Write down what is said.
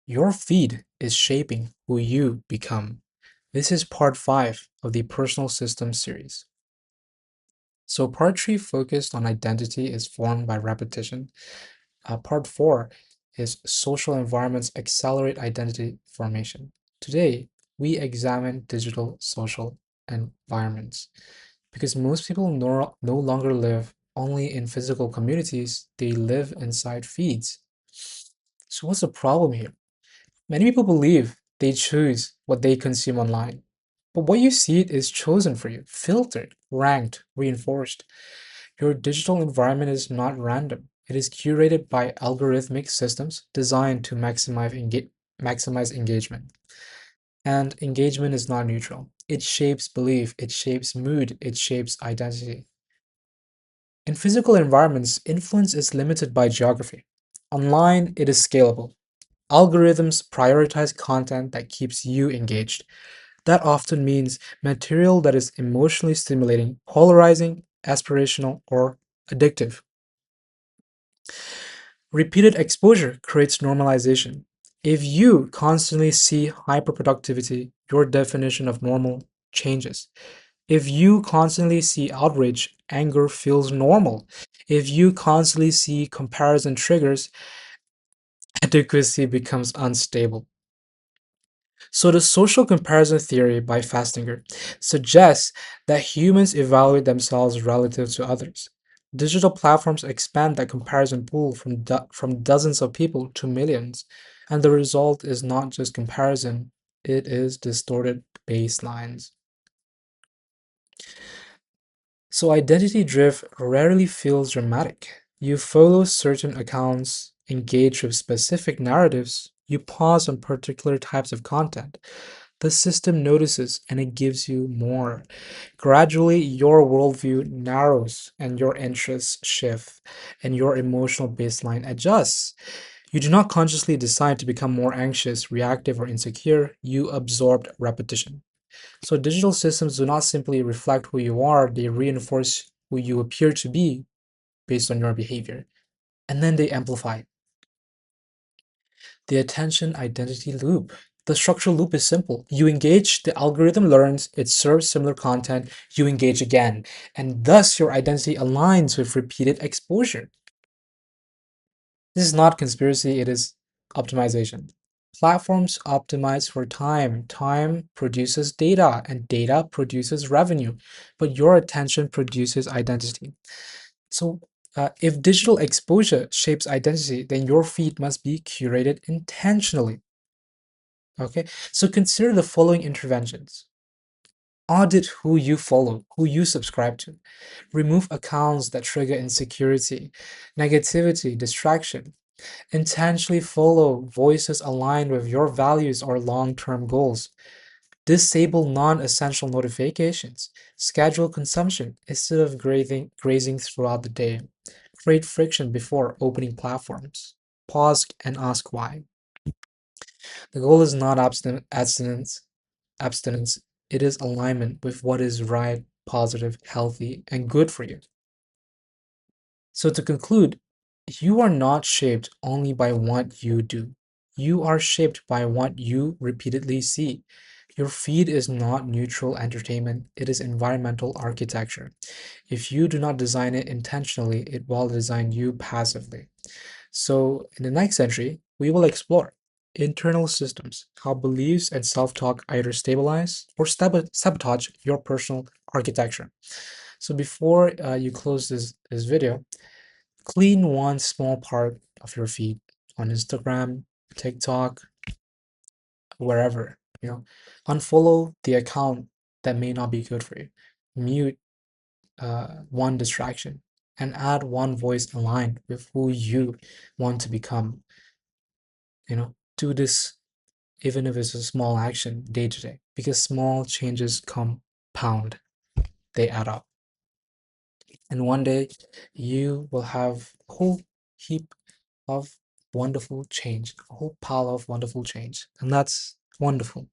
Your feed is shaping who you become. This is part 5 of the Personal Systems series. So, part 3 focused on identity is formed by repetition. Part 4 is social environments accelerate identity formation. Today, we examine digital social environments because most people no longer live only in physical communities, they live inside feeds. So, what's the problem here? Many people believe they choose what they consume online, but what you see is chosen for you, filtered, ranked, reinforced. Your digital environment is not random. It is curated by algorithmic systems designed to maximize engagement. And engagement is not neutral. It shapes belief, it shapes mood, it shapes identity. In physical environments, influence is limited by geography. Online, it is scalable. Algorithms prioritize content that keeps you engaged. That often means material that is emotionally stimulating, polarizing, aspirational, or addictive. Repeated exposure creates normalization. If you constantly see hyperproductivity, your definition of normal changes. If you constantly see outrage, anger feels normal. If you constantly see comparison triggers, adequacy becomes unstable. So, the social comparison theory by Festinger suggests that humans evaluate themselves relative to others. Digital platforms expand that comparison pool from dozens of people to millions, and the result is not just comparison, it is distorted baselines. So, identity drift rarely feels dramatic. You follow certain accounts, engage with specific narratives, you pause on particular types of content. The system notices and it gives you more. Gradually, your worldview narrows and your interests shift and your emotional baseline adjusts. You do not consciously decide to become more anxious, reactive, or insecure. You absorbed repetition. So, digital systems do not simply reflect who you are, they reinforce who you appear to be based on your behavior. And then they amplify the attention identity loop. The structural loop is simple. You engage, the algorithm learns, it serves similar content, you engage again, and thus your identity aligns with repeated exposure. This is not conspiracy, it is optimization. Platforms optimize for time. Time produces data, and data produces revenue, but your attention produces identity. So, if digital exposure shapes identity, then your feed must be curated intentionally. Okay, so consider the following interventions. Audit who you follow, who you subscribe to. Remove accounts that trigger insecurity, negativity, distraction. Intentionally follow voices aligned with your values or long term goals. Disable non essential notifications. Schedule consumption instead of grazing throughout the day. Create friction before opening platforms. Pause and ask why. The goal is not abstinence, it is alignment with what is right, positive, healthy, and good for you. So, to conclude, you are not shaped only by what you do, you are shaped by what you repeatedly see. Your feed is not neutral entertainment, it is environmental architecture. If you do not design it intentionally, it will design you passively. So, in the next entry, we will explore internal systems, how beliefs and self talk either stabilize or sabotage your personal architecture. So, before you close this video, clean one small part of your feed on Instagram, TikTok, wherever. Unfollow the account that may not be good for you. Mute one distraction and add one voice aligned with who you want to become. Do this even if it's a small action day to day, because small changes compound, they add up. And one day you will have a whole heap of wonderful change, a whole pile of wonderful change. And that's wonderful.